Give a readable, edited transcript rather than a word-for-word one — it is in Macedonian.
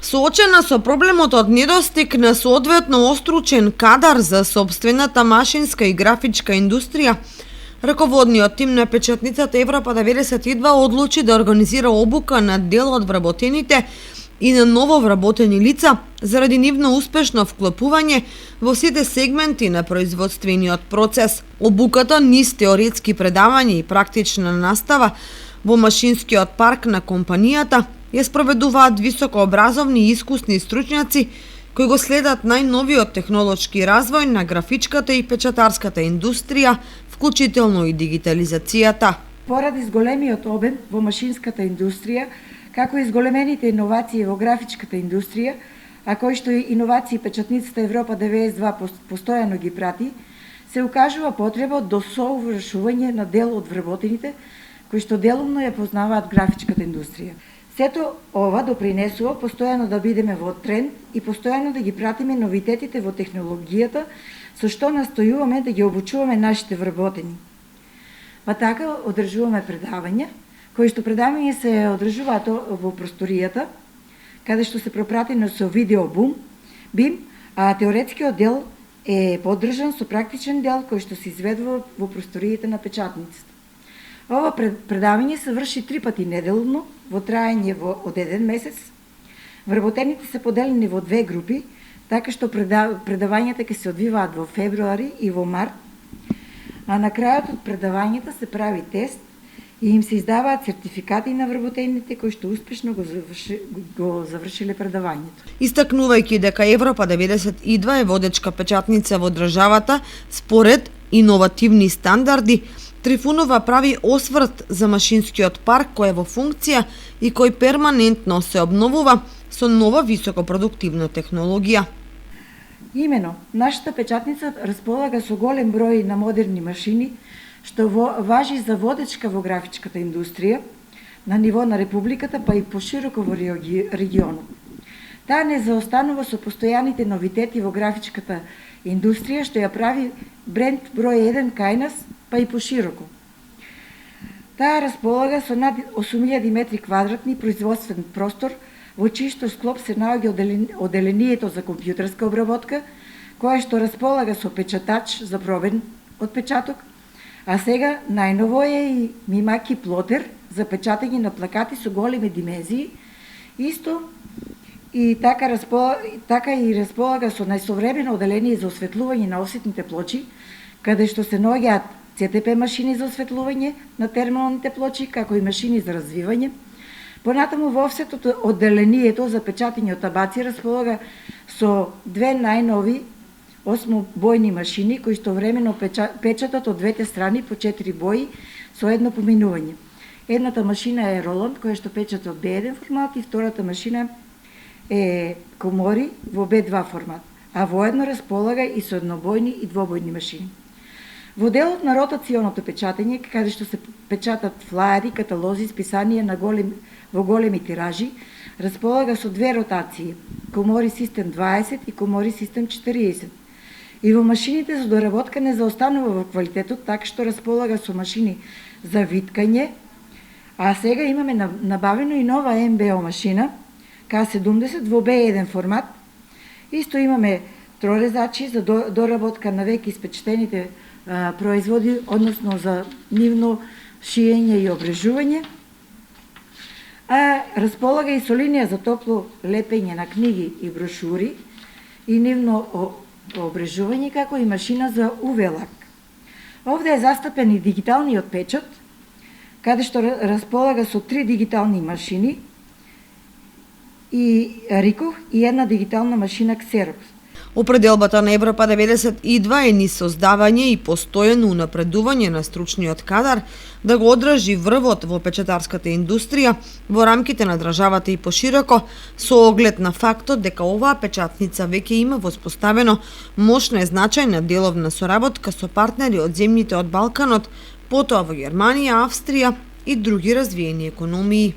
Соочена со проблемот од недостиг на соодветно остручен кадар за сопствената машинска и графичка индустрија, раководниот тим на печатницата Европа 92 одлучи да организира обука на дел од вработените и на ново вработени лица заради нивно успешно вклопување во сите сегменти на производствениот процес. Обуката низ теоретски предавања и практична настава во машинскиот парк на компанијата ја спроведуваат високообразовни и искусни стручњаци кои го следат најновиот технолошки развој на графичката и печатарската индустрија, вклучително и дигитализацијата. Поради зголемиот обем во машинската индустрија, како и зголемените иновации во графичката индустрија, а кои што и иновации печатницата Европа 92 постојано ги прати, се укажува потреба од досоувршување на дел од вработените кои што делумно ја познаваат графичката индустрија. Сето ова допринесува постојано да бидеме во тренд и постојано да ги пратиме новитетите во технологијата, со што настојуваме да ги обучуваме нашите вработени. Па така одржуваме предавања, кои што предавања се одржуваат во просторијата, каде што се пропратено со видео бим, а теоретскиот дел е поддржан со практичен дел кој што се изведува во просториите на печатницата. Ова предавање се врши 3 пати неделно, во траење од 1 месец. Вработените се поделени во 2 групи, така што предавањата ќе се одвиваат во февруари и во март, а на крајот од предавањата се прави тест и им се издаваат сертификати на вработените кои што успешно го завршиле предавањето. Истакнувајќи дека Европа 92 е водечка печатница во државата според иновативни стандарди, Трифунова прави осврт за машинскиот парк кој е во функција и кој перманентно се обновува со нова високопродуктивна технологија. Имено, нашата печатница располага со голем број на модерни машини, што важи за водечка во графичката индустрија на ниво на Републиката, па и пошироко во регионот. Таа не заостанува со постојаните новитети во графичката индустрија, што ја прави бренд број 1 кај нас, па и пошироко. Таа располага со над 8000 метри квадратни производствен простор, во чиј што склоп се наоѓа оделението за компјутерска обработка, која што располага со печатач за пробен отпечаток, а сега најново е и мимаки плотер за печатање на плакати со големи димензии, исто и така и располага со најсовремено оделение за осветлување на офсетните плочи, каде што се наоѓаат ЦТП машини за осветлување на термалните плочи, како и машини за развивање. Понатаму во офсетот оделението за печатање од табаци располага со 2 најнови 8-бојни машини кои што времено печатат од двете страни по 4 бои со едно поминување. Едната машина е Роланд која што печата од B1 формат и втората машина е Комори во B2 формат, а воедно располага и со еднобојни и двобојни машини. Во делот на ротационото печатање, каде што се печатат флаери, каталози, списанија во големи тиражи, располага со 2 ротации, Комори Систем 20 и Комори Систем 40. И во машините за доработка не заостанува во квалитетот, така што располага со машини за виткање, а сега имаме набавено и нова МБО машина, К70 во B1 формат. Исто имаме трорезачи за доработка на веќе испечтените производи, односно за нивно шиење и обрежување, а располага и со линија за топло лепење на книги и брошури и нивно обрежување, како и машина за UV-лак. Овде е застапен и дигиталниот печат, каде што располага со 3 дигитални машини и Риков и една дигитална машина Xerox. Определбата на Европа 92 е низ создавање и постојано унапредување на стручниот кадар да го одржи врвот во печатарската индустрија во рамките на државата и пошироко, со оглед на фактот дека оваа печатница веќе има воспоставено мощна и значајна деловна соработка со партнери од земјите од Балканот, потоа во Германија, Австрија и други развиени економии.